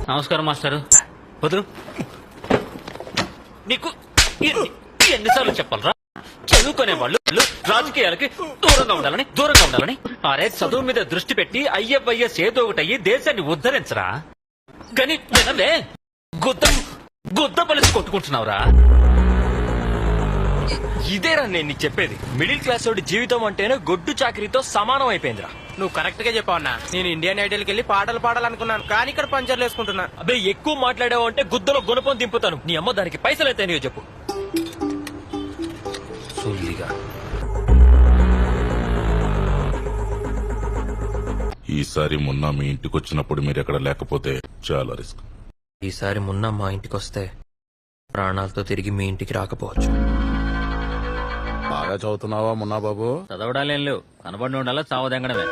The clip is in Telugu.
నమస్కారం మాస్టారు. వదులు. నీకు ఎన్నిసార్లు చెప్పాలరా, చదువుకునే వాళ్ళు రాజకీయాలకి దూరంగా ఉండాలని. అరే చదువు మీద దృష్టి పెట్టి ఐఎఫ్ఐఎస్ ఏదో ఒకటి అయ్యి దేశాన్ని ఉద్ధరించరా. కానీ వినలే, గుద్ద పలిసి కొట్టుకుంటున్నావురా. ఇదేరా నేను నీకు చెప్పేది. మిడిల్ క్లాస్ వాడి జీవితం అంటేనే గొడ్డు చాకరీతో సమానం అయిపోయిందిరా. నువ్వు కరెక్ట్ గా చెప్పావు అన్నా. నేను ఇండియన్ ఐడల్ కి వెళ్ళి పాటలు పాడాలనుకున్నాను, కానీ ఇక్కడ పంచర్లు వేసుకుంటున్నా. అబ్బే ఎక్కువ మాట్లాడావు అంటే గుద్దలో గుణపం దింపుతాను. నీ అమ్మ దానికి పైసలు అయితే నీవు చెప్పు. సొల్లిగా ఈసారి మొన్న మీ ఇంటికి వచ్చినప్పుడు మీరు ఎక్కడ లేకపోతే చాలా రిస్క్. ఈసారి మొన్న మా ఇంటికి వస్తే ప్రాణాలతో తిరిగి మీ ఇంటికి రాకపోవచ్చు. బాగా చదువుతున్నావా మున్నా బాబు? చదవడాలేం లేవు, కనబడి ఉండాలా చావదెంగడమే.